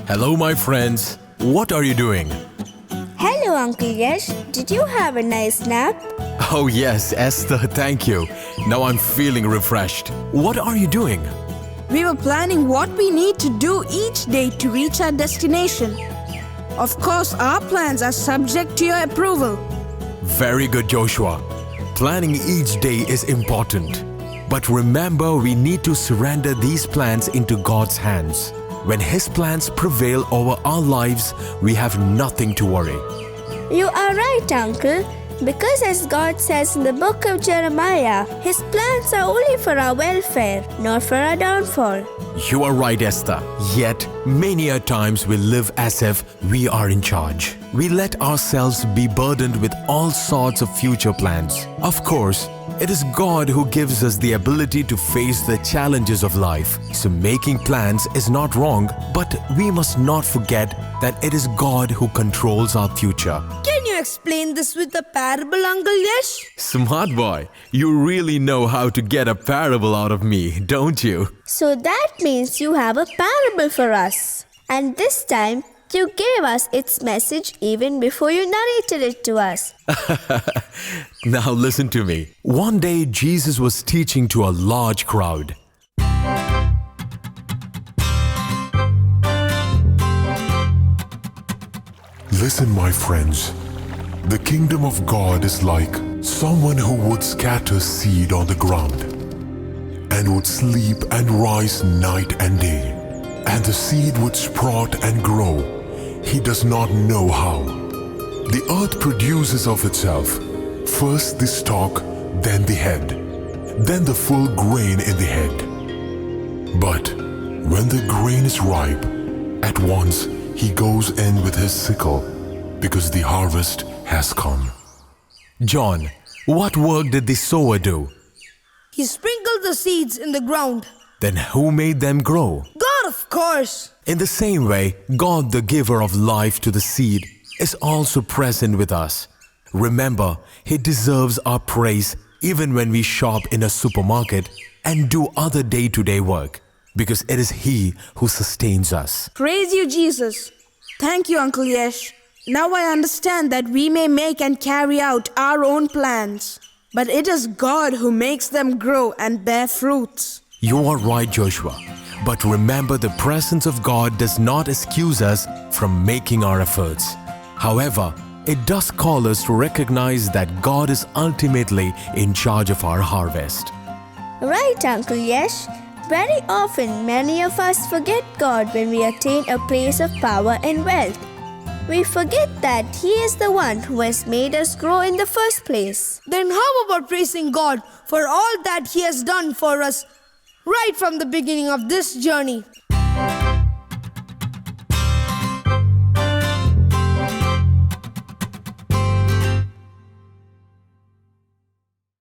Hello, my friends. What are you doing? Hello, Uncle Yesh. Did you have a nice nap? Oh, yes, Esther, thank you. Now I'm feeling refreshed. What are you doing? We were planning what we need to do each day to reach our destination. Of course, our plans are subject to your approval. Very good, Joshua. Planning each day is important. But remember, we need to surrender these plans into God's hands. When His plans prevail over our lives, we have nothing to worry. You are right, Uncle. Because as God says in the book of Jeremiah, His plans are only for our welfare, not for our downfall. You are right, Esther. Yet, many a times we live as if we are in charge. We let ourselves be burdened with all sorts of future plans. Of course, it is God who gives us the ability to face the challenges of life. So making plans is not wrong, but we must not forget that it is God who controls our future. Can you explain this with a parable, Uncle Yesh? Smart boy, you really know how to get a parable out of me, don't you? So that means you have a parable for us. And this time, you gave us its message even before you narrated it to us. Now listen to me. One day Jesus was teaching to a large crowd. Listen, my friends. The kingdom of God is like someone who would scatter seed on the ground and would sleep and rise night and day, and the seed would sprout and grow. He does not know how. The earth produces of itself first the stalk, then the head, then the full grain in the head. But when the grain is ripe, at once he goes in with his sickle, because the harvest has come. John, what work did the sower do? He sprinkled the seeds in the ground. Then who made them grow? God, of course. In the same way, God, the giver of life to the seed, is also present with us. Remember, He deserves our praise even when we shop in a supermarket and do other day-to-day work, because it is He who sustains us. Praise you, Jesus. Thank you, Uncle Yesh. Now I understand that we may make and carry out our own plans, but it is God who makes them grow and bear fruits. You are right, Joshua. But remember, the presence of God does not excuse us from making our efforts. However, it does call us to recognize that God is ultimately in charge of our harvest. Right, Uncle Yesh. Very often, many of us forget God when we attain a place of power and wealth. We forget that He is the one who has made us grow in the first place. Then how about praising God for all that He has done for us right from the beginning of this journey?